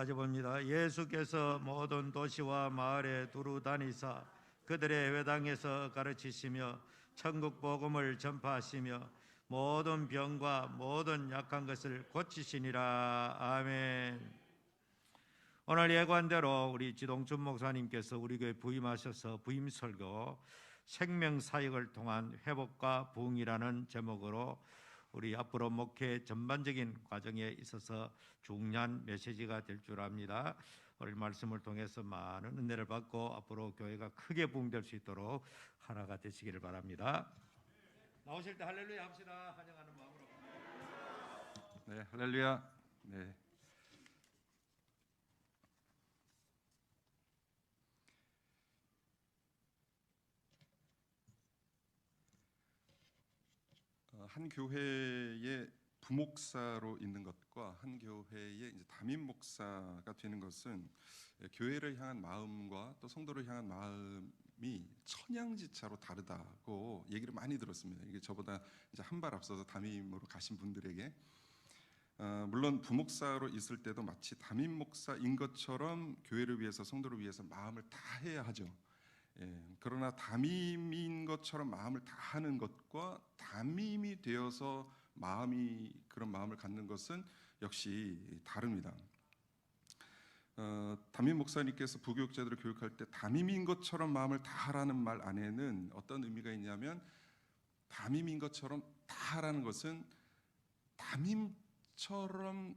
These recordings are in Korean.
봅니다. 예수께서 모든 도시와 마을에 두루 다니사 그들의 회당에서 가르치시며 천국 복음을 전파하시며 모든 병과 모든 약한 것을 고치시니라. 아멘. 오늘 예관대로 우리 지동춘 목사님께서 우리 교회 부임하셔서 부임 설교 생명사역을 통한 회복과 부흥이라는 제목으로 우리 앞으로 목회 전반적인 과정에 있어서 중요한 메시지가 될 줄 압니다. 오늘 말씀을 통해서 많은 은혜를 받고 앞으로 교회가 크게 부흥될 수 있도록 하나가 되시기를 바랍니다. 나오실 때 할렐루야 합시다. 환영하는 마음으로. 네, 할렐루야. 네. 한 교회의 부목사로 있는 것과 한 교회의 이제 담임 목사가 되는 것은 교회를 향한 마음과 또 성도를 향한 마음이 천양지차로 다르다고 얘기를 많이 들었습니다. 이게 저보다 이제 한 발 앞서서 담임으로 가신 분들에게 물론 부목사로 있을 때도 마치 담임 목사인 것처럼 교회를 위해서 성도를 위해서 마음을 다해야 하죠. 그러나 담임인 것처럼 마음을 다하는 것과 담임이 되어서 그런 마음을 갖는 것은 역시 다릅니다. 담임 목사님께서 부교육자들을 교육할 때 담임인 것처럼 마음을 다하라는 말 안에는 어떤 의미가 있냐면, 담임인 것처럼 다하라는 것은 담임처럼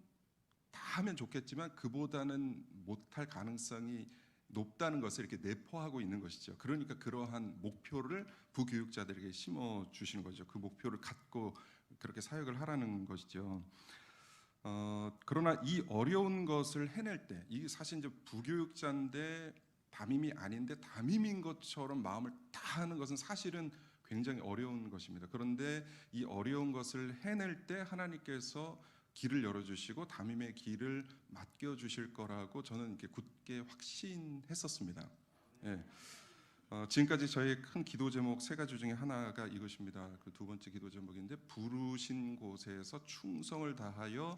다하면 좋겠지만 그보다는 못할 가능성이 높다는 것을 이렇게 내포하고 있는 것이죠. 그러니까 그러한 목표를 부교육자들에게 심어 주시는 거죠. 그 목표를 갖고 그렇게 사역을 하라는 것이죠. 그러나 이 어려운 것을 해낼 때, 이게 사실 이제 부교육자인데 담임이 아닌데 담임인 것처럼 마음을 다하는 것은 사실은 굉장히 어려운 것입니다. 그런데 이 어려운 것을 해낼 때 하나님께서 길을 열어주시고 담임의 길을 맡겨주실 거라고 저는 이렇게 굳게 확신했었습니다. 지금까지 저의 큰 기도 제목 세 가지 중에 하나가 이것입니다. 그 두 번째 기도 제목인데, 부르신 곳에서 충성을 다하여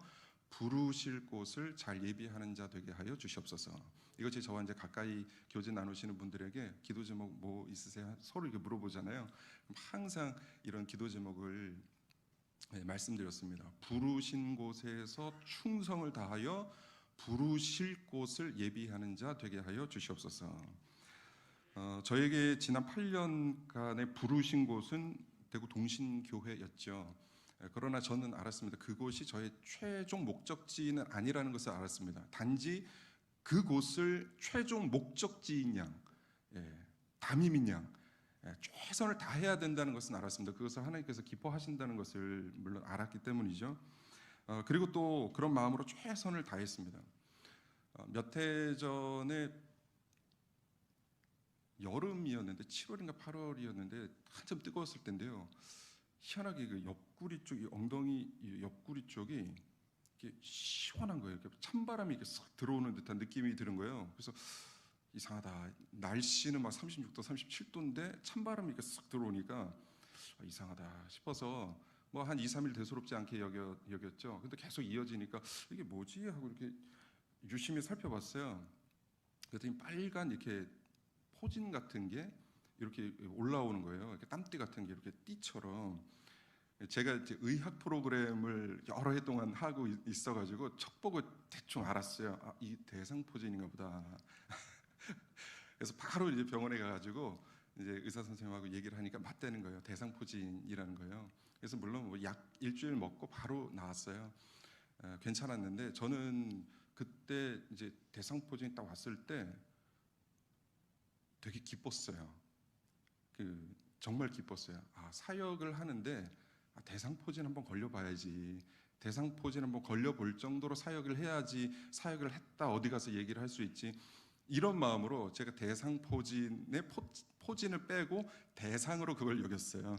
부르실 곳을 잘 예비하는 자 되게 하여 주시옵소서. 이것이 저와 이제 가까이 교제 나누시는 분들에게 기도 제목 뭐 있으세요? 서로 이렇게 물어보잖아요. 항상 이런 기도 제목을 말씀드렸습니다. 부르신 곳에서 충성을 다하여 부르실 곳을 예비하는 자 되게 하여 주시옵소서. 저에게 지난 8년간의 부르신 곳은 대구 동신교회였죠. 그러나 저는 알았습니다. 그곳이 저의 최종 목적지는 아니라는 것을 알았습니다. 단지 그곳을 최종 목적지인 양, 담임인 양 최선을 다해야 된다는 것은 알았습니다. 그것을 하나님께서 기뻐하신다는 것을 물론 알았기 때문이죠. 그리고 또 그런 마음으로 최선을 다했습니다. 몇 해 전에 여름이었는데 7월인가 8월이었는데 한참 뜨거웠을 때인데요. 희한하게 그 옆구리 쪽이, 엉덩이 옆구리 쪽이 이렇게 시원한 거예요. 이렇게 찬바람이 이렇게 싹 들어오는 듯한 느낌이 드는 거예요. 그래서 이상하다. 날씨는 막 36도, 37도인데 찬바람이 이렇게 싹 들어오니까 이상하다 싶어서 뭐 한 2, 3일 대수롭지 않게 여겼죠. 근데 계속 이어지니까 이게 뭐지? 하고 이렇게 유심히 살펴봤어요. 그랬더니 빨간 이렇게 포진 같은 게 이렇게 올라오는 거예요. 이렇게 땀띠 같은 게 이렇게 띠처럼. 제가 이제 의학 프로그램을 여러 해 동안 하고 있어가지고 척 보고 대충 알았어요. 아, 이 대상포진인가 보다. 그래서 바로 이제 병원에 가가지고 이제 의사 선생님하고 얘기를 하니까 맞다는 거예요. 대상포진이라는 거예요. 그래서 물론 뭐 약 일주일 먹고 바로 나왔어요. 괜찮았는데 저는 그때 이제 대상포진이 딱 왔을 때 되게 기뻤어요. 정말 기뻤어요. 사역을 하는데 대상포진 한번 걸려봐야지. 대상포진 한번 걸려볼 정도로 사역을 해야지 사역을 했다 어디 가서 얘기를 할 수 있지. 이런 마음으로 제가 대상포진의 포진을 빼고 대상으로 그걸 여겼어요.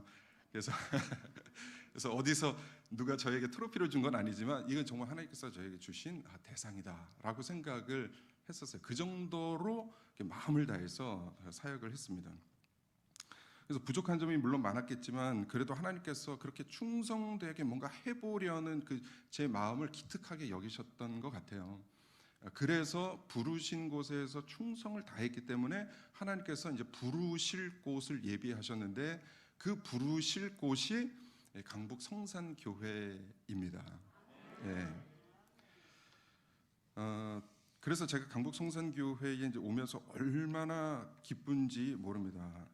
그래서 어디서 누가 저에게 트로피를 준 건 아니지만 이건 정말 하나님께서 저에게 주신 대상이다라고 생각을 했었어요. 그 정도로 마음을 다해서 사역을 했습니다. 그래서 부족한 점이 물론 많았겠지만 그래도 하나님께서 그렇게 충성되게 뭔가 해보려는 그 제 마음을 기특하게 여기셨던 것 같아요. 그래서 부르신 곳에서 충성을 다했기 때문에 하나님께서 이제 부르실 곳을 예비하셨는데 그 부르실 곳이 강북 성산교회입니다. 예. 그래서 제가 강북 성산교회에 이제 오면서 얼마나 기쁜지 모릅니다.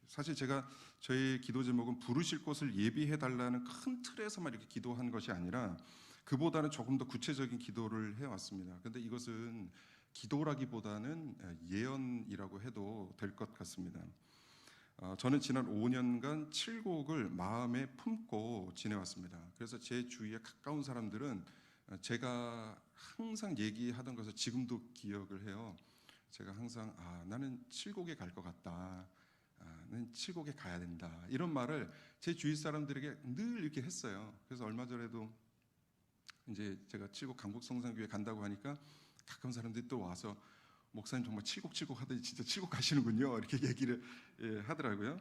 사실 제가 저의 기도 제목은 부르실 곳을 예비해 달라는 큰 틀에서만 이렇게 기도한 것이 아니라 그보다는 조금 더 구체적인 기도를 해왔습니다. 그런데 이것은 기도라기보다는 예언이라고 해도 될 것 같습니다. 저는 지난 5년간 7곡을 마음에 품고 지내왔습니다. 그래서 제 주위에 가까운 사람들은 제가 항상 얘기하던 것을 지금도 기억을 해요. 제가 항상 나는 7곡에 갈 것 같다. 나는 7곡에 가야 된다. 이런 말을 제 주위 사람들에게 늘 이렇게 했어요. 그래서 얼마 전에도 이제 제가 7곡 강북 성산교회 간다고 하니까 가까운 사람들이 또 와서 목사님 정말 7곡 하더니 진짜 7곡 가시는군요. 이렇게 얘기를 하더라고요.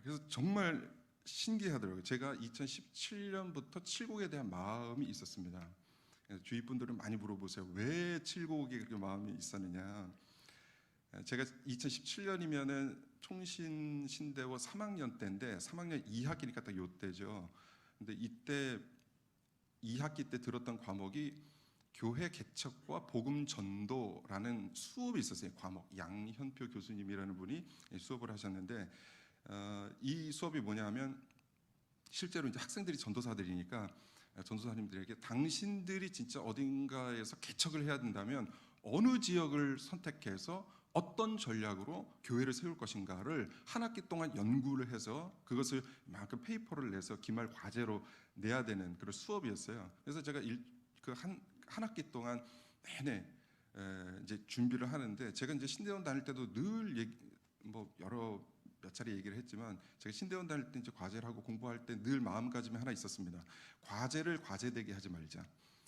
그래서 정말 신기하더라고요. 제가 2017년부터 7곡에 대한 마음이 있었습니다. 주위 분들은 많이 물어보세요. 왜 7곡에 그렇게 마음이 있었느냐? 제가 2017년이면은 총신 신대원 3학년 때인데 3학년 2학기니까 딱 요때죠. 근데 이때 2학기 때 들었던 과목이 교회 개척과 복음 전도라는 수업이 있었어요. 과목 양현표 교수님이라는 분이 수업을 하셨는데 이 수업이 뭐냐면 실제로 이제 학생들이 전도사들이니까 전도사님들에게 당신들이 진짜 어딘가에서 개척을 해야 된다면 어느 지역을 선택해서 어떤 전략으로 교회를 세울 것인가를 한 학기 동안 연구를 해서 그것을 만큼 페이퍼를 내서 기말 과제로 내야 되는 그런 수업이었어요. 그래서 제가 한 학기 동안 내내 이제 준비를 하는데 제가 이제 신대원 다닐 때도 늘 몇 차례 얘기를 했지만 제가 신대원 다닐 때 이제 과제를 하고 공부할 때 늘 마음가짐이 하나 있었습니다. 과제를 과제되게 하지 말자.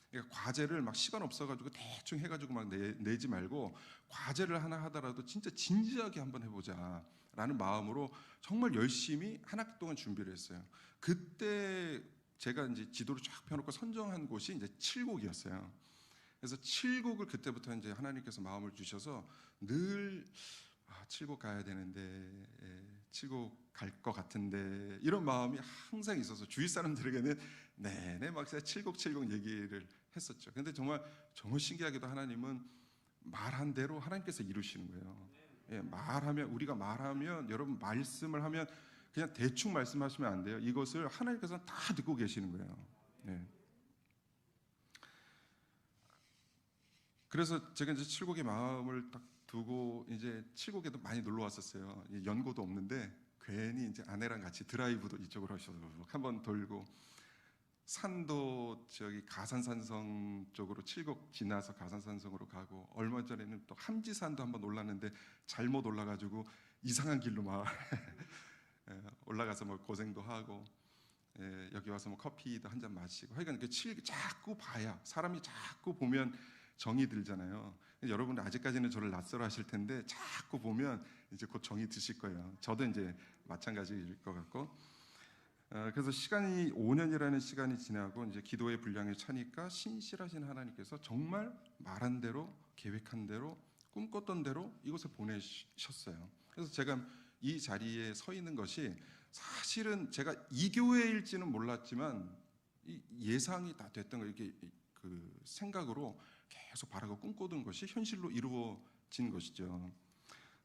그러니까 과제를 막 시간 없어가지고 대충 해가지고 막 내지 말고 과제를 하나 하더라도 진짜 진지하게 한번 해보자라는 마음으로 정말 열심히 한 학기 동안 준비를 했어요. 그때 제가 이제 지도를 쫙 펴놓고 선정한 곳이 이제 7곡이었어요. 그래서 7곡을 그때부터 이제 하나님께서 마음을 주셔서 늘 7곡 가야 되는데 7곡 갈 것 같은데 이런 마음이 항상 있어서 주위 사람들에게는 내내 막 7곡 얘기를 했었죠. 근데 정말 신기하게도 하나님은 말한 대로 하나님께서 이루시는 거예요. 우리가 말하면 여러분 말씀을 하면 그냥 대충 말씀하시면 안 돼요. 이것을 하나님께서 다 듣고 계시는 거예요. 네. 그래서 제가 이제 7곡의 마음을 딱 두고 이제 7곡에도 많이 놀러 왔었어요. 연고도 없는데 괜히 이제 아내랑 같이 드라이브도 이쪽으로 하셔서 한번 돌고 산도 저기 가산산성 쪽으로 7곡 지나서 가산산성으로 가고 얼마 전에는 또 함지산도 한번 올랐는데 잘못 올라가지고 이상한 길로 막 올라가서 뭐 고생도 하고 여기 와서 뭐 커피도 한 잔 마시고 하여간 자꾸 봐야 사람이 자꾸 보면 정이 들잖아요. 여러분 아직까지는 저를 낯설어 하실 텐데 자꾸 보면 이제 곧 정이 드실 거예요. 저도 이제 마찬가지일 것 같고 그래서 시간이 5년이라는 시간이 지나고 이제 기도의 분량이 차니까 신실하신 하나님께서 정말 말한 대로 계획한 대로 꿈꿨던 대로 이곳에 보내셨어요. 그래서 제가 이 자리에 서 있는 것이 사실은 제가 이 교회일지는 몰랐지만 이 예상이 다 됐던 거 이렇게 그 생각으로 계속 바라고 꿈꾸던 것이 현실로 이루어진 것이죠.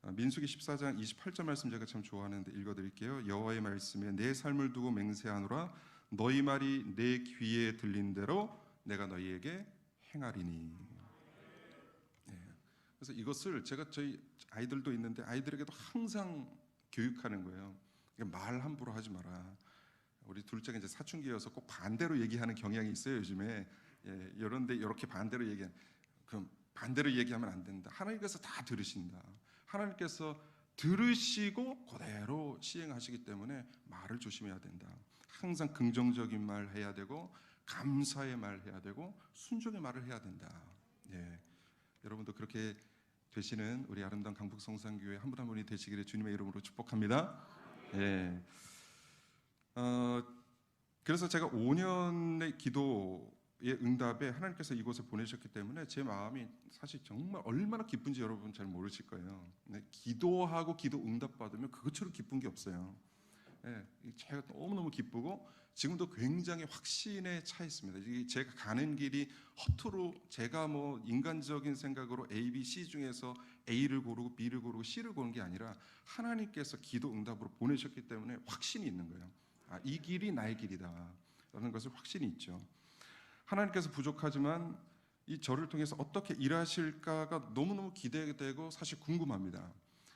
민수기 14장 28절 말씀 제가 참 좋아하는데 읽어드릴게요. 여호와의 말씀에 내 삶을 두고 맹세하노라 너희 말이 내 귀에 들린 대로 내가 너희에게 행하리니. 그래서 이것을 제가 저희 아이들도 있는데 아이들에게도 항상 교육하는 거예요. 말 함부로 하지 마라. 우리 둘째가 이제 사춘기여서 꼭 반대로 얘기하는 경향이 있어요 요즘에. 이런데 이렇게 반대로 얘기하면 그럼 반대로 얘기하면 안 된다. 하나님께서 다 들으신다. 하나님께서 들으시고 그대로 시행하시기 때문에 말을 조심해야 된다. 항상 긍정적인 말 해야 되고 감사의 말 해야 되고 순종의 말을 해야 된다. 여러분도 그렇게 되시는 우리 아름다운 강북 성산교회 한 분 한 분이 되시기를 주님의 이름으로 축복합니다. 그래서 제가 5년의 기도 응답에 하나님께서 이곳에 보내셨기 때문에 제 마음이 사실 정말 얼마나 기쁜지 여러분 잘 모르실 거예요. 네, 기도하고 기도 응답 받으면 그것처럼 기쁜 게 없어요. 네, 제가 너무너무 기쁘고 지금도 굉장히 확신에 차 있습니다. 이게 제가 가는 길이 허투루 제가 뭐 인간적인 생각으로 A, B, C 중에서 A를 고르고 B를 고르고 C를 고른 게 아니라 하나님께서 기도 응답으로 보내셨기 때문에 확신이 있는 거예요. 아, 이 길이 나의 길이다 라는 것을 확신이 있죠. 하나님께서 부족하지만 이 저를 통해서 어떻게 일하실까가 너무너무 기대되고 사실 궁금합니다.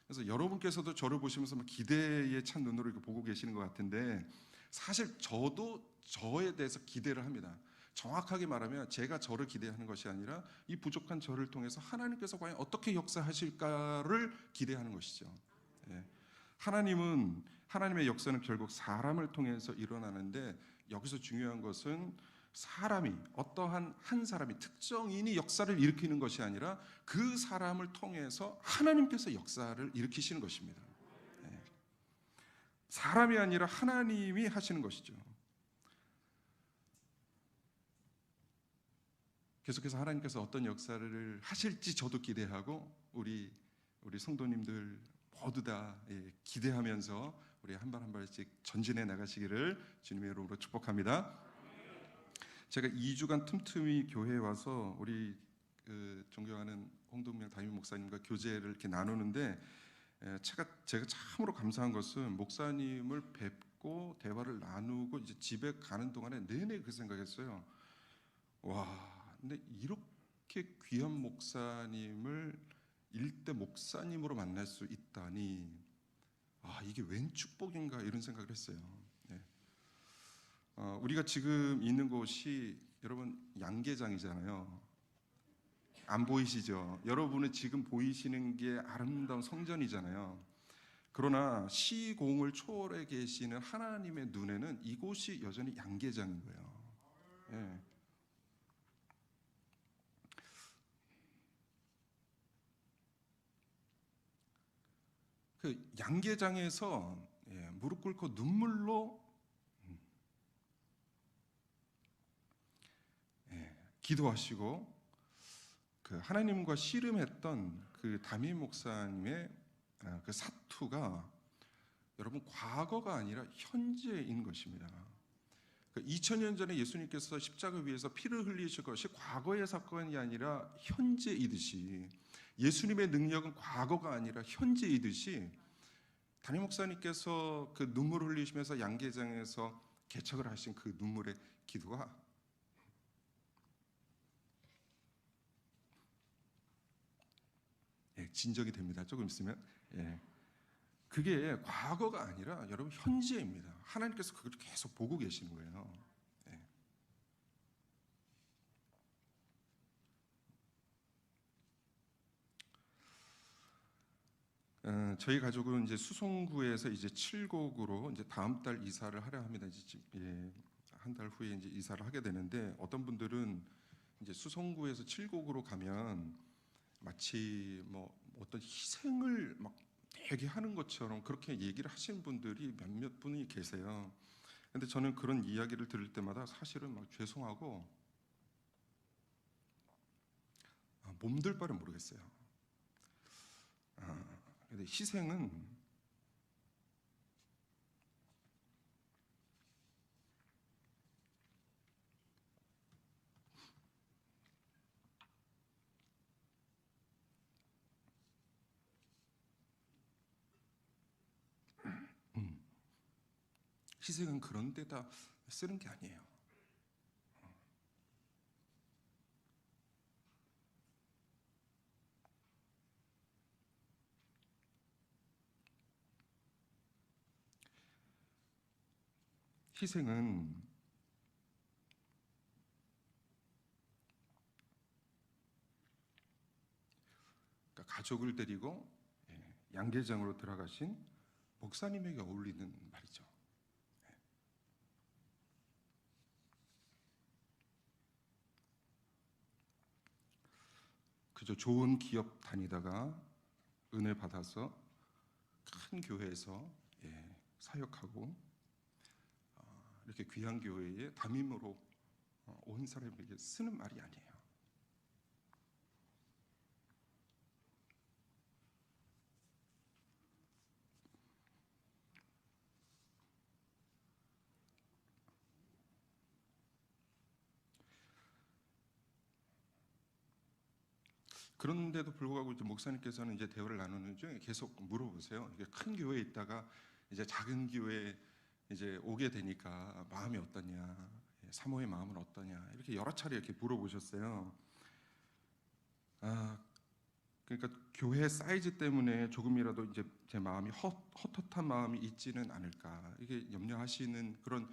그래서 여러분께서도 저를 보시면서 기대에 찬 눈으로 이렇게 보고 계시는 것 같은데 사실 저도 저에 대해서 기대를 합니다. 정확하게 말하면 제가 저를 기대하는 것이 아니라 이 부족한 저를 통해서 하나님께서 과연 어떻게 역사하실까를 기대하는 것이죠. 예. 하나님의 역사는 결국 사람을 통해서 일어나는데 여기서 중요한 것은 사람이 어떠한 한 사람이 특정인이 역사를 일으키는 것이 아니라 그 사람을 통해서 하나님께서 역사를 일으키시는 것입니다. 네. 사람이 아니라 하나님이 하시는 것이죠. 계속해서 하나님께서 어떤 역사를 하실지 저도 기대하고 우리 성도님들 모두 다 기대하면서 우리 한 발 한 발씩 전진해 나가시기를 주님의 이름으로 축복합니다. 제가 2주간 틈틈이 교회에 와서 우리 존경하는 홍동명 담임 목사님과 교제를 이렇게 나누는데 제가 참으로 감사한 것은 목사님을 뵙고 대화를 나누고 이제 집에 가는 동안에 내내 그 생각했어요. 와, 근데 이렇게 귀한 목사님을 일대 목사님으로 만날 수 있다니, 아, 이게 웬 축복인가 이런 생각을 했어요. 네. 우리가 지금 있는 곳이 여러분 양계장이잖아요. 안 보이시죠? 여러분은 지금 보이시는 게 아름다운 성전이잖아요. 그러나 시공을 초월해 계시는 하나님의 눈에는 이곳이 여전히 양계장인 거예요. 예. 그 양계장에서 무릎 꿇고 눈물로 기도하시고 그 하나님과 씨름했던 그 담임 목사님의 그 사투가 여러분 과거가 아니라 현재인 것입니다. 2000년 전에 예수님께서 십자가 위에서 피를 흘리실 것이 과거의 사건이 아니라 현재이듯이 예수님의 능력은 과거가 아니라 현재이듯이 담임 목사님께서 그 눈물을 흘리시면서 양계장에서 개척을 하신 그 눈물의 기도가 진정이 됩니다. 조금 있으면. 그게 과거가 아니라 여러분 현재입니다. 하나님께서 그걸 계속 보고 계시는 거예요. 저희 가족은 이제 수성구에서 이제 칠곡으로 이제 다음 달 이사를 하려 합니다. 이제 한 달 후에 이제 이사를 하게 되는데 어떤 분들은 이제 수성구에서 칠곡으로 가면 마치 뭐 어떤 희생을 막 되게 하는 것처럼 그렇게 얘기를 하시는 분들이 몇몇 분이 계세요. 근데 저는 그런 이야기를 들을 때마다 사실은 막 죄송하고 몸둘 바를 모르겠어요. 근데 희생은 그런 데다 쓰는 게 아니에요. 희생은 그러니까 가족을 데리고 양계장으로 들어가신 목사님에게 어울리는 말이죠. 그저 좋은 기업 다니다가 은혜 받아서 큰 교회에서 사역하고 이렇게 귀한 교회에 담임으로 온 사람에게 쓰는 말이 아니에요. 그런데도 불구하고 이제 목사님께서는 이제 대화를 나누는 중에 계속 물어보세요. 이게 큰 교회에 있다가 이제 작은 교회에 이제 오게 되니까 마음이 어떠냐, 사모의 마음은 어떠냐, 이렇게 여러 차례 이렇게 물어보셨어요. 그러니까 교회 사이즈 때문에 조금이라도 이제 제 마음이 헛헛한 마음이 있지는 않을까, 이게 염려하시는 그런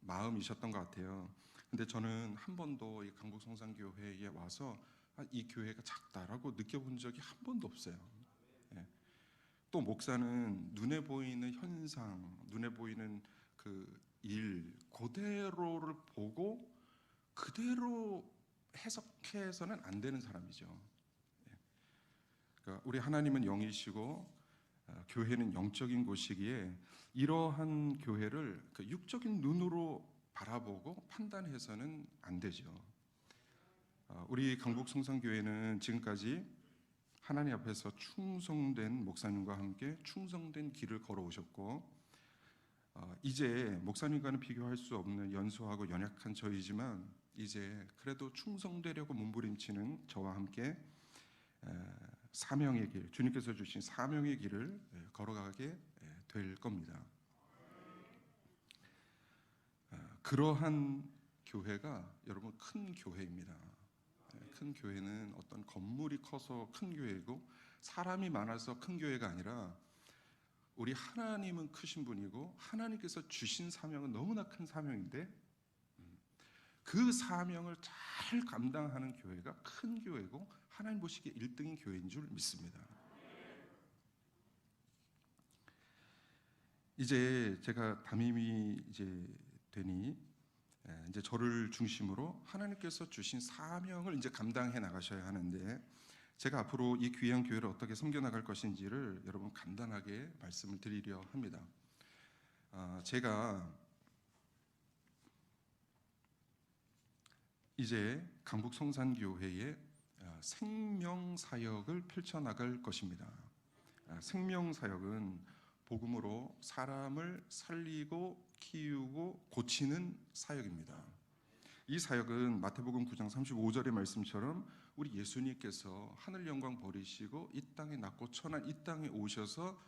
마음이셨던 것 같아요. 근데 저는 한 번도 이 강북성산교회에 와서 이 교회가 작다라고 느껴본 적이 한 번도 없어요. 예. 또 목사는 눈에 보이는 현상, 눈에 보이는 그 일 그대로를 보고 그대로 해석해서는 안 되는 사람이죠. 예. 그러니까 우리 하나님은 영이시고 교회는 영적인 곳이기에 이러한 교회를 그 육적인 눈으로 바라보고 판단해서는 안 되죠. 우리 강북성산교회는 지금까지 하나님 앞에서 충성된 목사님과 함께 충성된 길을 걸어오셨고, 이제 목사님과는 비교할 수 없는 연소하고 연약한 저희지만 이제 그래도 충성되려고 몸부림치는 저와 함께 사명의 길, 주님께서 주신 사명의 길을 걸어가게 될 겁니다. 그러한 교회가 여러분 큰 교회입니다. 큰 교회는 어떤 건물이 커서 큰 교회고 사람이 많아서 큰 교회가 아니라 우리 하나님은 크신 분이고 하나님께서 주신 사명은 너무나 큰 사명인데 그 사명을 잘 감당하는 교회가 큰 교회고 하나님 보시기에 1등인 교회인 줄 믿습니다. 이제 제가 담임이 이제 되니 이제 저를 중심으로 하나님께서 주신 사명을 이제 감당해 나가셔야 하는데, 제가 앞으로 이 귀한 교회를 어떻게 섬겨 나갈 것인지를 여러분 간단하게 말씀을 드리려 합니다. 제가 이제 강북성산교회의 생명사역을 펼쳐나갈 것입니다. 생명사역은 복음으로 사람을 살리고 키우고 고치는 사역입니다. 이 사역은 마태복음 9장 35절의 말씀처럼 우리 예수님께서 하늘 영광 버리시고 이 땅에 낳고 천한 이 땅에 오셔서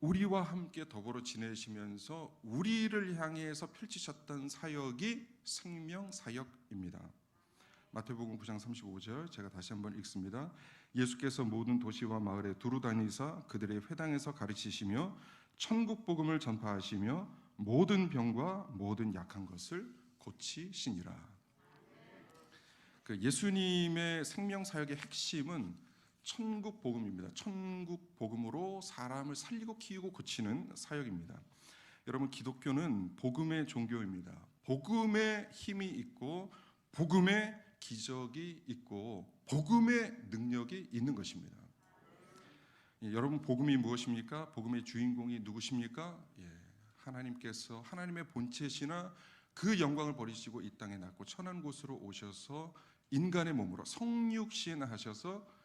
우리와 함께 더불어 지내시면서 우리를 향해서 펼치셨던 사역이 생명사역입니다. 마태복음 9장 35절 제가 다시 한번 읽습니다. 예수께서 모든 도시와 마을에 두루 다니사 그들의 회당에서 가르치시며 천국 복음을 전파하시며 모든 병과 모든 약한 것을 고치시니라. 그 예수님의 생명 사역의 핵심은 천국 복음입니다. 천국 복음으로 사람을 살리고 키우고 고치는 사역입니다. 여러분, 기독교는 복음의 종교입니다. 복음의 힘이 있고 복음의 기적이 있고 복음의 능력이 있는 것입니다. 여러분, 복음이 무엇입니까? 복음의 주인공이 누구십니까? 하나님께서 하나님의 본체시나 그 영광을 버리시고 이 땅에 낳고 천한 곳으로 오셔서 인간의 몸으로 성육신하셔서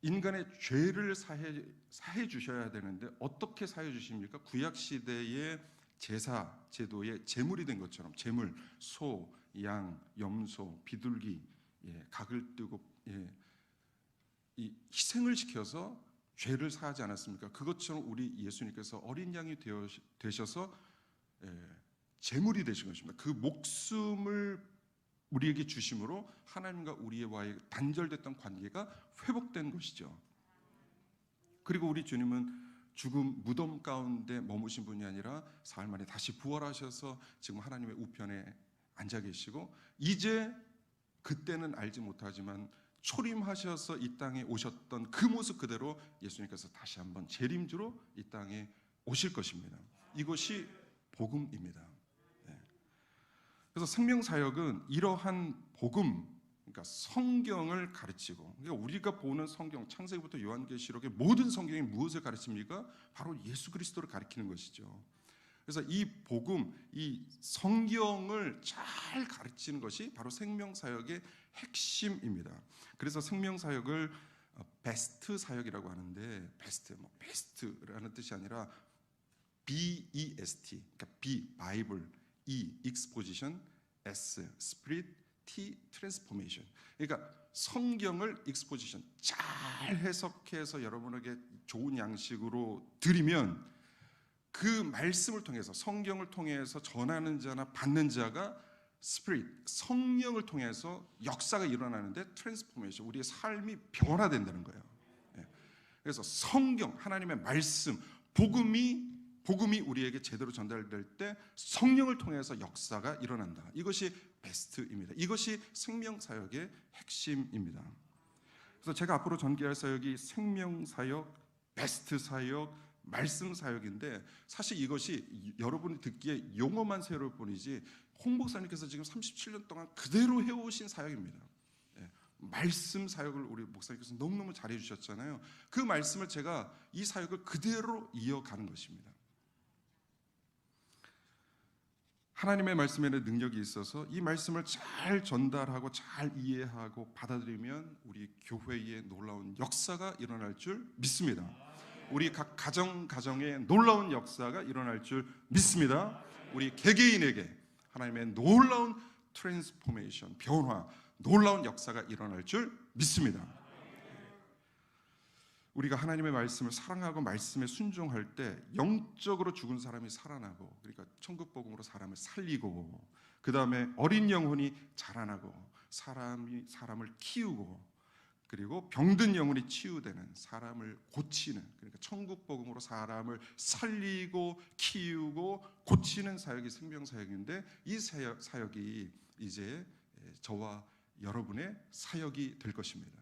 인간의 죄를 사해 주셔야 되는데 어떻게 사해 주십니까? 구약 시대의 제사 제도의 제물이 된 것처럼 제물, 소, 양, 염소, 비둘기, 각을 뜨고 이 희생을 시켜서 죄를 사하지 않았습니까? 그것처럼 우리 예수님께서 어린 양이 되셔서 제물이 되신 것입니다. 그 목숨을 우리에게 주심으로 하나님과 우리와의 단절됐던 관계가 회복된 것이죠. 그리고 우리 주님은 죽음 무덤 가운데 머무신 분이 아니라 사흘 만에 다시 부활하셔서 지금 하나님의 우편에 앉아 계시고, 이제 그때는 알지 못하지만 초림하셔서 이 땅에 오셨던 그 모습 그대로 예수님께서 다시 한번 재림주로 이 땅에 오실 것입니다. 이것이 복음입니다. 그래서 생명사역은 이러한 복음, 그러니까 성경을 가르치고, 그러니까 우리가 보는 성경 창세기부터 요한계시록의 모든 성경이 무엇을 가르칩니까? 바로 예수 그리스도를 가리키는 것이죠. 그래서 이 복음, 이 성경을 잘 가르치는 것이 바로 생명사역의 핵심입니다. 그래서 생명사역을 베스트 사역이라고 하는데, 베스트라는 뜻이 아니라 BEST, 그러니까 B 바이블, E 익스포지션, S 스피릿, T 트랜스포메이션. 그러니까 성경을 익스포지션 잘 해석해서 여러분에게 좋은 양식으로 드리면 그 말씀을 통해서, 성경을 통해서 전하는 자나 받는 자가 스피릿, 성령을 통해서 역사가 일어나는데, 트랜스포메이션, 우리의 삶이 변화된다는 거예요. 그래서 성경, 하나님의 말씀, 복음이 우리에게 제대로 전달될 때 성령을 통해서 역사가 일어난다. 이것이 베스트입니다. 이것이 생명사역의 핵심입니다. 그래서 제가 앞으로 전개할 사역이 생명사역, 베스트사역, 말씀사역인데, 사실 이것이 여러분이 듣기에 용어만 새로울 뿐이지 홍 목사님께서 지금 37년 동안 그대로 해오신 사역입니다. 말씀 사역을 우리 목사님께서 너무너무 잘해 주셨잖아요. 그 말씀을 제가 이 사역을 그대로 이어가는 것입니다. 하나님의 말씀에는 능력이 있어서 이 말씀을 잘 전달하고 잘 이해하고 받아들이면 우리 교회에 놀라운 역사가 일어날 줄 믿습니다. 우리 각 가정에 놀라운 역사가 일어날 줄 믿습니다. 우리 개개인에게 하나님의 놀라운 트랜스포메이션, 변화, 놀라운 역사가 일어날 줄 믿습니다. 우리가 하나님의 말씀을 사랑하고 말씀에 순종할 때 영적으로 죽은 사람이 살아나고, 그러니까 천국 복음으로 사람을 살리고, 그 다음에 어린 영혼이 자라나고, 사람이 사람을 키우고, 그리고 병든 영혼이 치유되는, 사람을 고치는, 그러니까 천국 복음으로 사람을 살리고 키우고 고치는 사역이 생명사역인데, 이 사역이 이제 저와 여러분의 사역이 될 것입니다.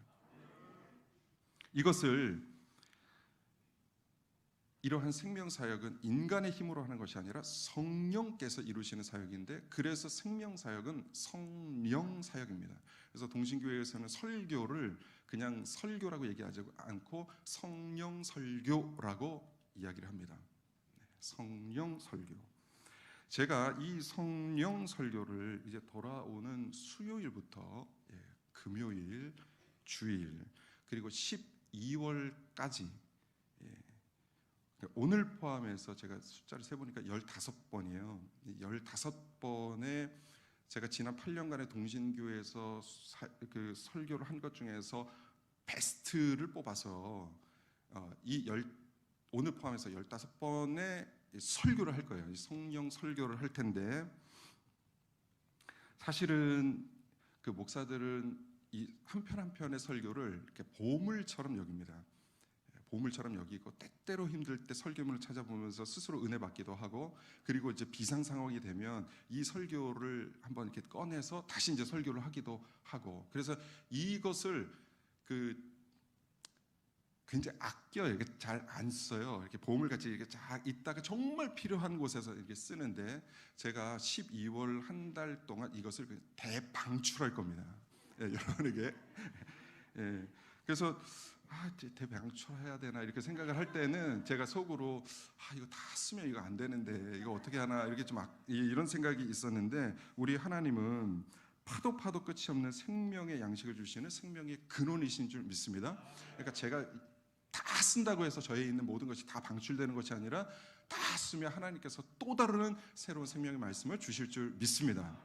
이러한 생명사역은 인간의 힘으로 하는 것이 아니라 성령께서 이루시는 사역인데, 그래서 생명사역은 성령사역입니다. 그래서 동신교회에서는 설교를 그냥 설교라고 얘기하지 않고 성령설교라고 이야기를 합니다. 성령설교. 제가 이 성령설교를 이제 돌아오는 수요일부터 금요일, 주일, 그리고 12월까지, 오늘 포함해서 제가 숫자를 세보니까 15번이에요. 15번에 제가 지난 8년간의 동신교회에서 그 설교를 한 것 중에서 베스트를 뽑아서 오늘 포함해서 15번의 설교를 할 거예요. 성령 설교를 할 텐데, 사실은 그 목사들은 이 한 편 한 편의 설교를 이렇게 보물처럼 여깁니다. 보물처럼 여기고, 때때로 힘들 때 설교문을 찾아보면서 스스로 은혜 받기도 하고, 그리고 이제 비상 상황이 되면 이 설교를 한번 이렇게 꺼내서 다시 이제 설교를 하기도 하고, 그래서 이것을 굉장히 아껴요. 이렇게 잘 안 써요. 이렇게 보물같이 이렇게 쫙 있다가 정말 필요한 곳에서 이렇게 쓰는데, 제가 12월 한 달 동안 이것을 대방출할 겁니다. 여러분에게. 그래서 대방출해야 되나 이렇게 생각을 할 때는 제가 속으로 이거 다 쓰면 이거 안 되는데 이거 어떻게 하나, 이렇게 좀 이런 생각이 있었는데, 우리 하나님은 파도 끝이 없는 생명의 양식을 주시는 생명의 근원이신 줄 믿습니다. 그러니까 제가 다 쓴다고 해서 저에 있는 모든 것이 다 방출되는 것이 아니라, 다 쓰면 하나님께서 또 다른 새로운 생명의 말씀을 주실 줄 믿습니다.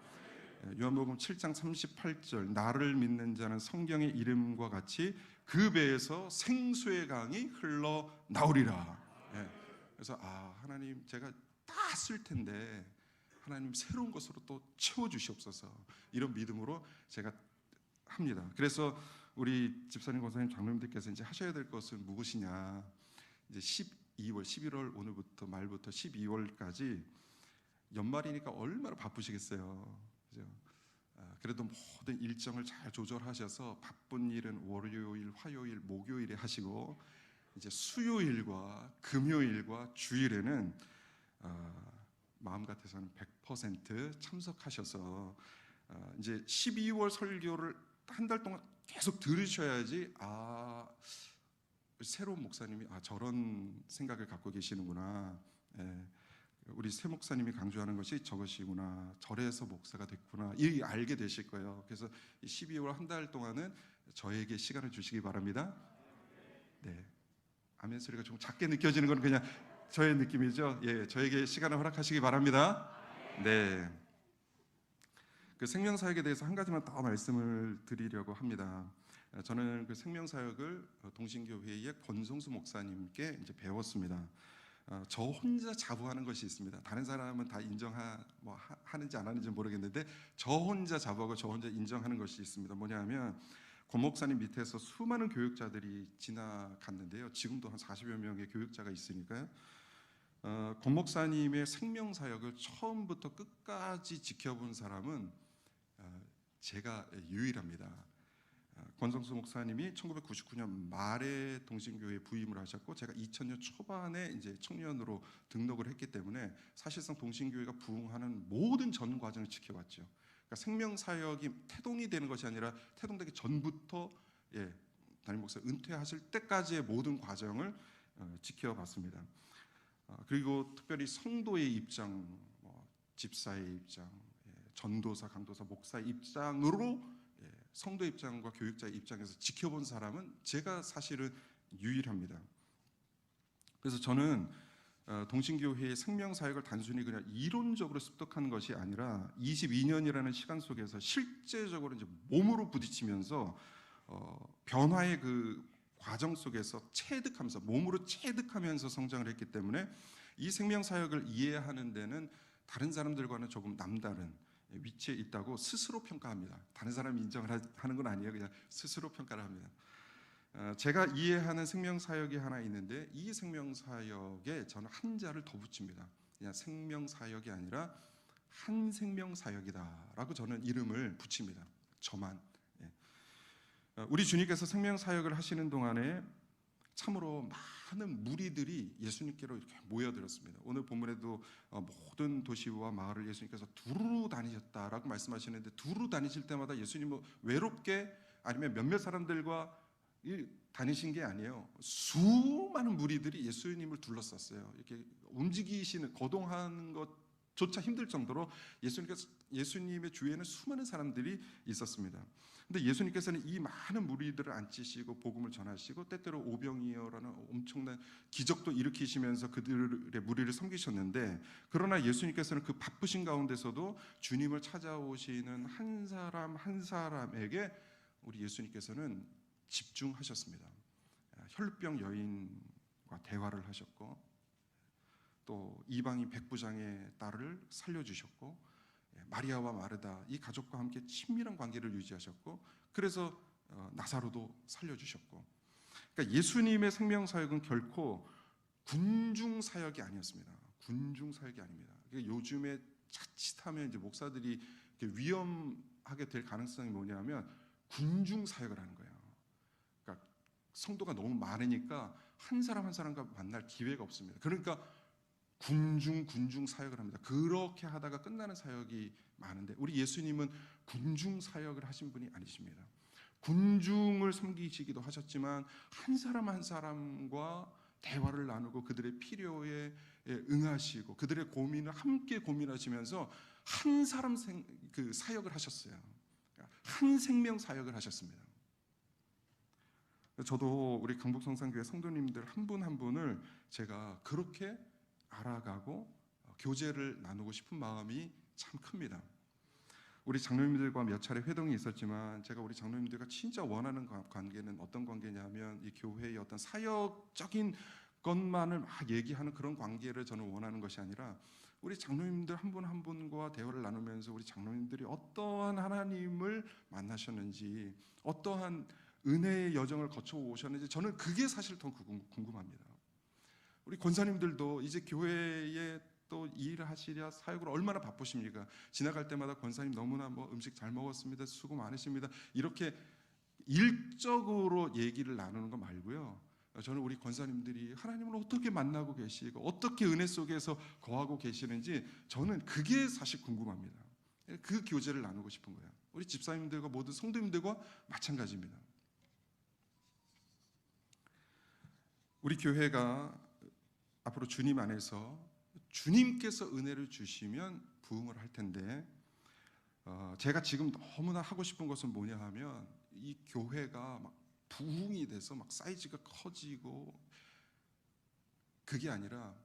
요한복음 7장 38절, 나를 믿는 자는 성경의 이름과 같이 그 배에서 생수의 강이 흘러나오리라. 그래서 하나님, 제가 다 쓸 텐데 하나님 새로운 것으로 또 채워주시옵소서, 이런 믿음으로 제가 합니다. 그래서 우리 집사님, 권사님, 장로님들께서 이제 하셔야 될 것은 무엇이냐, 이제 11월 오늘부터 말부터 12월까지 연말이니까 얼마나 바쁘시겠어요. 그죠? 그래도 모든 일정을 잘 조절하셔서 바쁜 일은 월요일, 화요일, 목요일에 하시고, 이제 수요일과 금요일과 주일에는 마음 같아서는 100% 참석하셔서 이제 12월 설교를 한 달 동안 계속 들으셔야지, 새로운 목사님이 저런 생각을 갖고 계시는구나. 우리 우리 새 목사님이 강조하는 것이 저것이구나. 절에서 목사가 됐구나. 이 알게 되실 거예요. 그래서 12월 한 달 동안은 저에게 시간을 주시기 바랍니다. 네. 아멘 소리가 좀 작게 느껴지는 건 그냥 저의 느낌이죠. 예, 저에게 시간을 허락하시기 바랍니다. 네. 그 생명사역에 대해서 한 가지만 더 말씀을 드리려고 합니다. 저는 그 생명사역을 동신교회의 권성수 목사님께 이제 배웠습니다. 저 혼자 자부하는 것이 있습니다. 다른 사람은 다 하는지 안 하는지 모르겠는데 저 혼자 자부하고 저 혼자 인정하는 것이 있습니다. 뭐냐면 권 목사님 밑에서 수많은 교육자들이 지나갔는데요. 지금도 한 40여 명의 교육자가 있으니까요. 권 목사님의 생명사역을 처음부터 끝까지 지켜본 사람은 제가 유일합니다. 권성수 목사님이 1999년 말에 동신교회에 부임을 하셨고 제가 2000년 초반에 이제 청년으로 등록을 했기 때문에 사실상 동신교회가 부흥하는 모든 전 과정을 지켜봤죠. 그러니까 생명사역이 태동이 되는 것이 아니라 태동되기 전부터 담임 목사 은퇴하실 때까지의 모든 과정을 지켜봤습니다. 그리고 특별히 성도의 입장, 집사의 입장, 전도사, 강도사, 목사의 입장으로 성도 입장과 교육자의 입장에서 지켜본 사람은 제가 사실은 유일합니다. 그래서 저는 동신교회의 생명사역을 단순히 그냥 이론적으로 습득한 것이 아니라 22년이라는 시간 속에서 실제적으로 이제 몸으로 부딪히면서 변화의 그 과정 속에서 체득하면서 몸으로 체득하면서 성장을 했기 때문에 이 생명사역을 이해하는 데는 다른 사람들과는 조금 남다른 위치에 있다고 스스로 평가합니다. 다른 사람이 인정을 하는 건 아니에요. 그냥 스스로 평가를 합니다. 제가 이해하는 생명사역이 하나 있는데 이 생명사역에 저는 한자를 더 붙입니다. 그냥 생명사역이 아니라 한생명사역이다라고 저는 이름을 붙입니다. 저만. 우리 주님께서 생명사역을 하시는 동안에 참으로 많은 무리들이 예수님께로 이렇게 모여들었습니다. 오늘 본문에도 모든 도시와 마을을 예수님께서 두루 다니셨다라고 말씀하시는데 두루 다니실 때마다 예수님은 외롭게 아니면 몇몇 사람들과 다니신 게 아니에요. 수많은 무리들이 예수님을 둘러쌌어요. 이렇게 움직이시는 거동하는 것조차 힘들 정도로 예수님의 주위에는 수많은 사람들이 있었습니다. 근데 예수님께서는 이 많은 무리들을 앉히시고 복음을 전하시고 때때로 오병이어라는 엄청난 기적도 일으키시면서 그들의 무리를 섬기셨는데 그러나 예수님께서는 그 바쁘신 가운데서도 주님을 찾아오시는 한 사람 한 사람에게 우리 예수님께서는 집중하셨습니다. 혈루병 여인과 대화를 하셨고 또 이방인 백부장의 딸을 살려주셨고 마리아와 마르다 이 가족과 함께 친밀한 관계를 유지하셨고 그래서 나사로도 살려주셨고 그러니까 예수님의 생명사역은 결코 군중사역이 아니었습니다. 군중사역이 아닙니다. 요즘에 자칫하면 이제 목사들이 위험하게 될 가능성이 뭐냐면 군중사역을 하는 거예요. 그러니까 성도가 너무 많으니까 한 사람 한 사람과 만날 기회가 없습니다. 그러니까 군중 사역을 합니다. 그렇게 하다가 끝나는 사역이 많은데 우리 예수님은 군중 사역을 하신 분이 아니십니다. 군중을 섬기시기도 하셨지만 한 사람 한 사람과 대화를 나누고 그들의 필요에 응하시고 그들의 고민을 함께 고민하시면서 한 사람 그 사역을 하셨어요. 한 생명 사역을 하셨습니다. 저도 우리 강북성산교회 성도님들 한 분 한 분을 제가 그렇게 알아가고 교제를 나누고 싶은 마음이 참 큽니다. 우리 장로님들과 몇 차례 회동이 있었지만 제가 우리 장로님들과 진짜 원하는 관계는 어떤 관계냐면 이 교회의 어떤 사역적인 것만을 막 얘기하는 그런 관계를 저는 원하는 것이 아니라 우리 장로님들 한 분 한 분과 대화를 나누면서 우리 장로님들이 어떠한 하나님을 만나셨는지 어떠한 은혜의 여정을 거쳐 오셨는지 저는 그게 사실 더 궁금합니다. 우리 권사님들도 이제 교회에 또 일을 하시랴 사역으로 얼마나 바쁘십니까? 지나갈 때마다 권사님 너무나 음식 잘 먹었습니다. 수고 많으십니다. 이렇게 일적으로 얘기를 나누는 거 말고요. 저는 우리 권사님들이 하나님을 어떻게 만나고 계시고 어떻게 은혜 속에서 거하고 계시는지 저는 그게 사실 궁금합니다. 그 교제를 나누고 싶은 거예요. 우리 집사님들과 모든 성도님들과 마찬가지입니다. 우리 교회가 앞으로 주님 안에서 주님께서 은혜를 주시면 부흥을 할 텐데 제가 지금 너무나 하고 싶은 것은 뭐냐 하면 이 교회가 막 부흥이 돼서 막 사이즈가 커지고 그게 아니라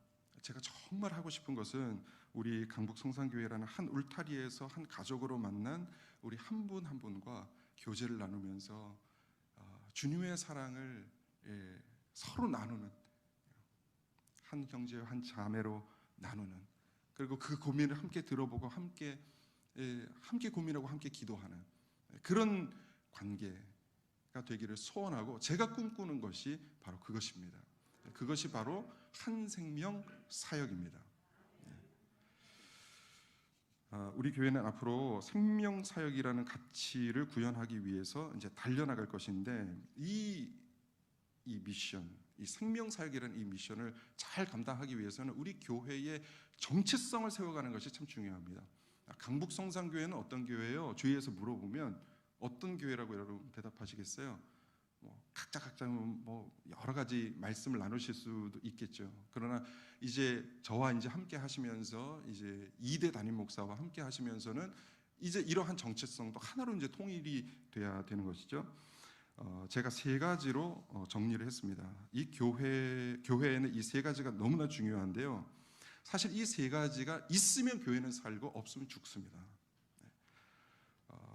제가 정말 하고 싶은 것은 우리 강북 성산교회라는 한 울타리에서 한 가족으로 만난 우리 한 분 한 분과 교제를 나누면서 주님의 사랑을 서로 나누는, 한 형제와 한 자매로 나누는, 그리고 그 고민을 함께 들어보고 함께 고민하고 함께 기도하는 그런 관계가 되기를 소원하고 제가 꿈꾸는 것이 바로 그것입니다. 그것이 바로 한 생명 사역입니다. 우리 교회는 앞으로 생명 사역이라는 가치를 구현하기 위해서 이제 달려나갈 것인데 이 미션, 이 생명 사역이라는 이 미션을 잘 감당하기 위해서는 우리 교회의 정체성을 세워가는 것이 참 중요합니다. 강북 성산교회는 어떤 교회예요? 주위에서 물어보면 어떤 교회라고 여러분 대답하시겠어요? 각자 뭐 여러 가지 말씀을 나누실 수도 있겠죠. 그러나 이제 저와 이제 함께 하시면서 이제 2대 담임 목사와 함께 하시면서는 이제 이러한 정체성도 하나로 이제 통일이 돼야 되는 것이죠. 제가 세 가지로 정리를 했습니다. 이 교회에는 이 세 가지가 너무나 중요한데요. 사실 이 세 가지가 있으면 교회는 살고 없으면 죽습니다.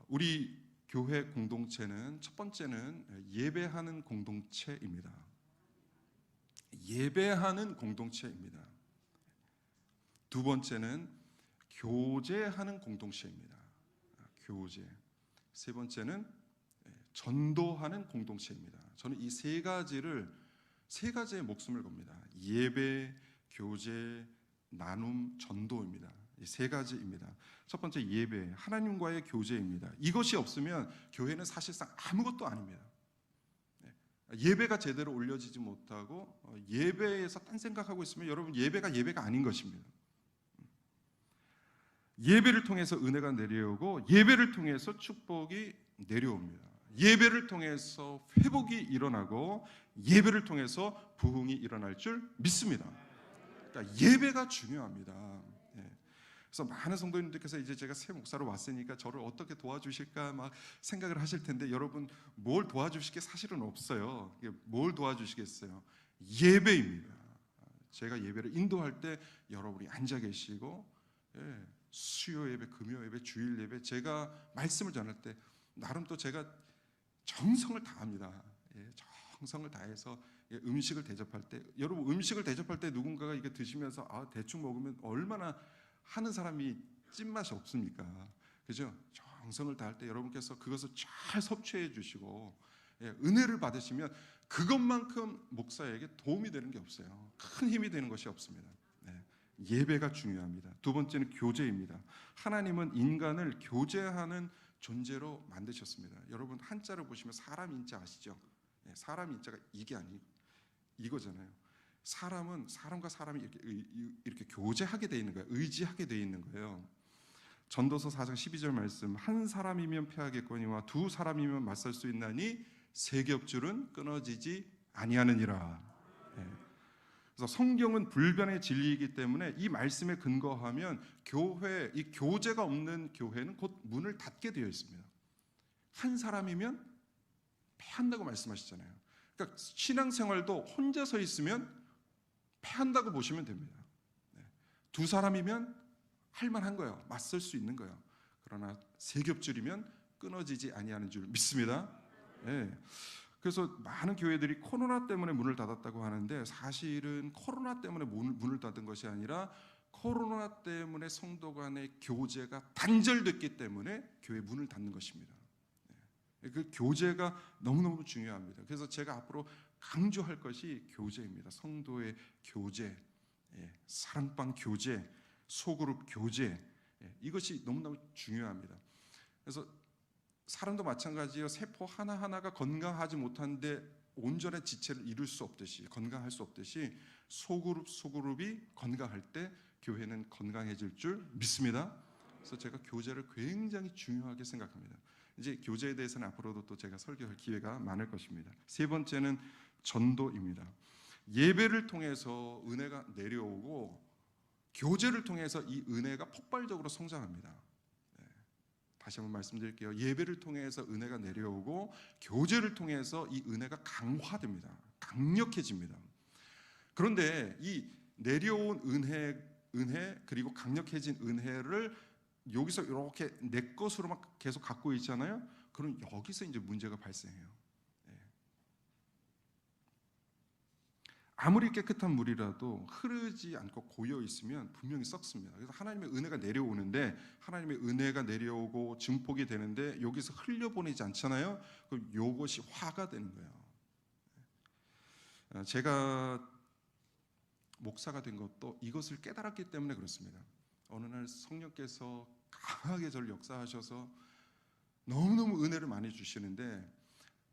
우리 교회 공동체는 첫 번째는 예배하는 공동체입니다. 예배하는 공동체입니다. 두 번째는 교제하는 공동체입니다. 교제. 세 번째는 전도하는 공동체입니다. 저는 이 세 가지의 목숨을 겁니다. 예배, 교제, 나눔, 전도입니다. 이 세 가지입니다. 첫 번째 예배, 하나님과의 교제입니다. 이것이 없으면 교회는 사실상 아무것도 아닙니다. 예배가 제대로 올려지지 못하고 예배에서 딴 생각하고 있으면 여러분 예배가 아닌 것입니다. 예배를 통해서 은혜가 내려오고 예배를 통해서 축복이 내려옵니다. 예배를 통해서 회복이 일어나고 예배를 통해서 부흥이 일어날 줄 믿습니다. 그러니까 예배가 중요합니다. 그래서 많은 성도님들께서 이제 제가 새 목사로 왔으니까 저를 어떻게 도와주실까 막 생각을 하실 텐데 여러분 뭘 도와주실 게 사실은 없어요. 뭘 도와주시겠어요? 예배입니다. 제가 예배를 인도할 때 여러분이 앉아 계시고 수요 예배, 금요 예배, 주일 예배 제가 말씀을 전할 때 나름 또 제가 정성을 다합니다. 정성을 다해서 음식을 대접할 때 여러분 음식을 대접할 때 누군가가 이게 드시면서 대충 먹으면 얼마나 하는 사람이 찐맛이 없습니까? 그죠? 정성을 다할 때 여러분께서 그것을 잘 섭취해 주시고 은혜를 받으시면 그것만큼 목사에게 도움이 되는 게 없어요. 큰 힘이 되는 것이 없습니다. 예배가 중요합니다. 두 번째는 교제입니다. 하나님은 인간을 교제하는 존재로 만드셨습니다. 여러분 한자를 보시면 사람 인자 아시죠? 사람 인자가 이게 아니고 이거잖아요. 사람은 사람과 사람이 이렇게 교제하게 돼 있는 거예요. 의지하게 돼 있는 거예요. 전도서 4장 12절 말씀, 한 사람이면 패하겠거니와 두 사람이면 맞설 수 있나니 세 겹줄은 끊어지지 아니하느니라. 그래서 성경은 불변의 진리이기 때문에 이 말씀에 근거하면 이 교제가 없는 교회는 곧 문을 닫게 되어 있습니다. 한 사람이면 패한다고 말씀하시잖아요. 그러니까 신앙생활도 혼자 서 있으면 패한다고 보시면 됩니다. 두 사람이면 할만한 거예요. 맞설 수 있는 거예요. 그러나 세 겹줄이면 끊어지지 아니하는 줄 믿습니다. 그래서 많은 교회들이 코로나 때문에 문을 닫았다고 하는데 사실은 코로나 때문에 문을 닫은 것이 아니라 코로나 때문에 성도 간의 교제가 단절됐기 때문에 교회 문을 닫는 것입니다. 그 교제가 너무너무 중요합니다. 그래서 제가 앞으로 강조할 것이 교제입니다. 성도의 교제, 사랑방 교제, 소그룹 교제, 이것이 너무너무 중요합니다. 그래서 사람도 마찬가지예요. 세포 하나하나가 건강하지 못한데 온전한 지체를 이룰 수 없듯이 건강할 수 없듯이 소그룹이 건강할 때 교회는 건강해질 줄 믿습니다. 그래서 제가 교제를 굉장히 중요하게 생각합니다. 이제 교제에 대해서는 앞으로도 또 제가 설교할 기회가 많을 것입니다. 세 번째는 전도입니다. 예배를 통해서 은혜가 내려오고 교제를 통해서 이 은혜가 폭발적으로 성장합니다. 다시 한번 말씀드릴게요. 예배를 통해서 은혜가 내려오고 교제를 통해서 이 은혜가 강화됩니다. 강력해집니다. 그런데 이 내려온 은혜 그리고 강력해진 은혜를 여기서 이렇게 내 것으로만 계속 갖고 있잖아요. 그럼 여기서 이제 문제가 발생해요. 아무리 깨끗한 물이라도 흐르지 않고 고여 있으면 분명히 썩습니다. 그래서 하나님의 은혜가 내려오는데, 하나님의 은혜가 내려오고 증폭이 되는데 여기서 흘려보내지 않잖아요. 그럼 이것이 화가 되는 거예요. 제가 목사가 된 것도 이것을 깨달았기 때문에 그렇습니다. 어느 날 성령께서 강하게 저를 역사하셔서 너무너무 은혜를 많이 주시는데,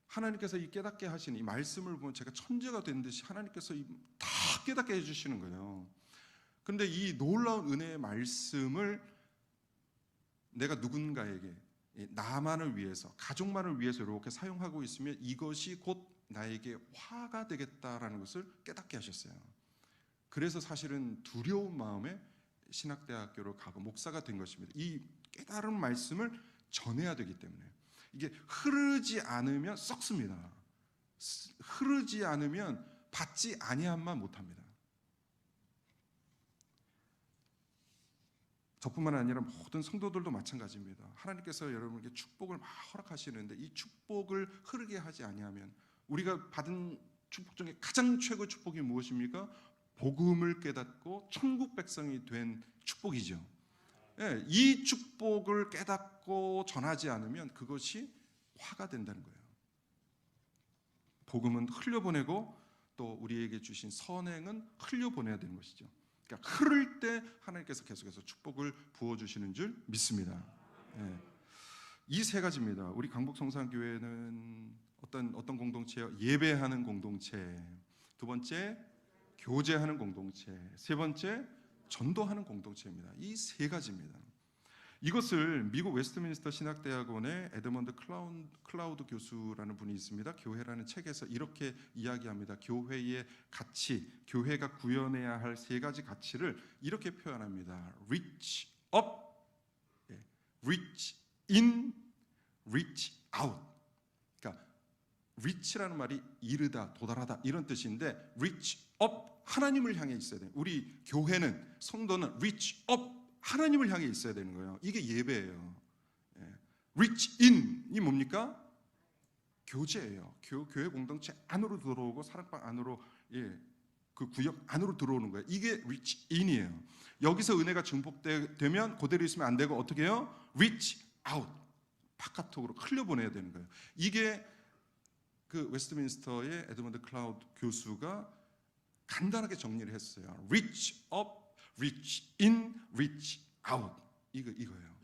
하나님께서 이 깨닫게 하시는 이 말씀을 보면 제가 천재가 된 듯이 하나님께서 다 깨닫게 해주시는 거예요. 그런데 이 놀라운 은혜의 말씀을 내가 누군가에게, 나만을 위해서, 가족만을 위해서 이렇게 사용하고 있으면 이것이 곧 나에게 화가 되겠다라는 것을 깨닫게 하셨어요. 그래서 사실은 두려운 마음에 신학대학교를 가고 목사가 된 것입니다. 이 깨달은 말씀을 전해야 되기 때문에. 이게 흐르지 않으면 썩습니다. 흐르지 않으면 받지 아니함만 못합니다. 저뿐만 아니라 모든 성도들도 마찬가지입니다. 하나님께서 여러분에게 축복을 막 허락하시는데 이 축복을 흐르게 하지 아니하면, 우리가 받은 축복 중에 가장 최고의 축복이 무엇입니까? 복음을 깨닫고 천국 백성이 된 축복이죠. 이 축복을 깨닫고 전하지 않으면 그것이 화가 된다는 거예요. 복음은 흘려보내고 또 우리에게 주신 선행은 흘려보내야 되는 것이죠. 그러니까 흐를 때 하나님께서 계속해서 축복을 부어주시는 줄 믿습니다. 이 세 가지입니다. 우리 강북성산교회는 어떤 공동체요? 예배하는 공동체. 두 번째, 교제하는 공동체. 세 번째, 전도하는 공동체입니다. 이 세 가지입니다. 이것을 미국 웨스트민스터 신학대학원의 에드먼드 클라우드 교수라는 분이 있습니다. 교회라는 책에서 이렇게 이야기합니다. 교회의 가치, 교회가 구현해야 할 세 가지 가치를 이렇게 표현합니다. reach up, reach in, reach out. 그러니까 reach라는 말이 이르다, 도달하다 이런 뜻인데, reach up, 하나님을 향해 있어야 돼요. 우리 교회는, 성도는 reach up, 하나님을 향해 있어야 되는 거예요. 이게 예배예요. reach in이 뭡니까? 교제예요. 교회 공동체 안으로 들어오고 사랑방 안으로, 그 구역 안으로 들어오는 거예요. 이게 reach in이에요. 여기서 은혜가 증폭되면 그대로 있으면 안 되고 어떻게 해요? reach out, 바깥으로 흘려보내야 되는 거예요. 이게 그 웨스트민스터의 에드먼드 클라우드 교수가 간단하게 정리를 했어요. reach up, reach in, reach out. 이거예요.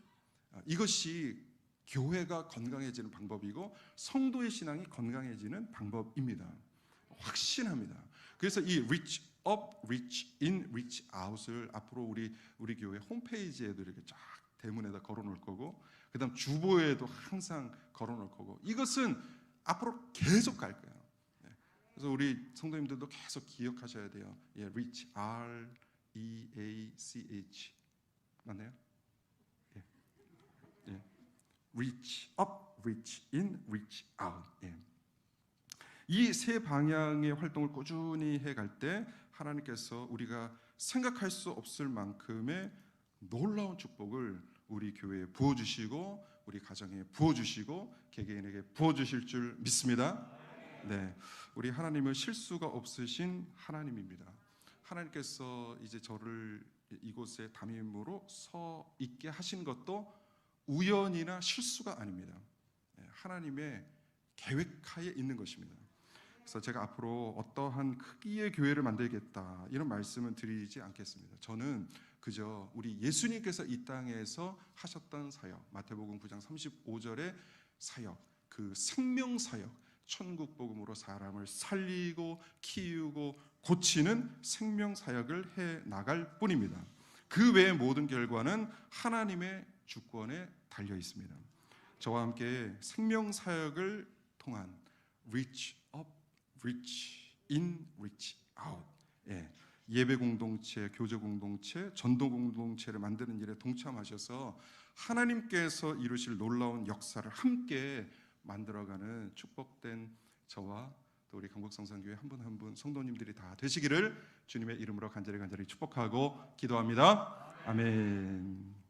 이것이 교회가 건강해지는 방법이고 성도의 신앙이 건강해지는 방법입니다. 확신합니다. 그래서 이 reach up, reach in, reach out을 앞으로 우리 교회 홈페이지에도 이렇게 쫙 대문에다 걸어놓을 거고, 그다음 주보에도 항상 걸어놓을 거고, 이것은 앞으로 계속 갈 거예요. 그래서 우리 성도님들도 계속 기억하셔야 돼요. reach, R-E-A-C-H 맞나요? reach up, reach in, reach out. 이 세 방향의 활동을 꾸준히 해갈 때 하나님께서 우리가 생각할 수 없을 만큼의 놀라운 축복을 우리 교회에 부어주시고, 우리 가정에 부어주시고, 개개인에게 부어주실 줄 믿습니다. 우리 하나님은 실수가 없으신 하나님입니다. 하나님께서 이제 저를 이곳에 담임으로 서 있게 하신 것도 우연이나 실수가 아닙니다. 하나님의 계획하에 있는 것입니다. 그래서 제가 앞으로 어떠한 크기의 교회를 만들겠다 이런 말씀은 드리지 않겠습니다. 저는 그저 우리 예수님께서 이 땅에서 하셨던 사역, 마태복음 9장 35절의 사역, 그 생명 사역, 천국 복음으로 사람을 살리고 키우고 고치는 생명 사역을 해 나갈 뿐입니다. 그 외의 모든 결과는 하나님의 주권에 달려 있습니다. 저와 함께 생명 사역을 통한 reach up, reach in, reach out, 예배 공동체, 교제 공동체, 전도 공동체를 만드는 일에 동참하셔서 하나님께서 이루실 놀라운 역사를 함께 만들어가는 축복된 저와 또 우리 강북성산교회 한 분 한 분 성도님들이 다 되시기를 주님의 이름으로 간절히 축복하고 기도합니다. 아멘.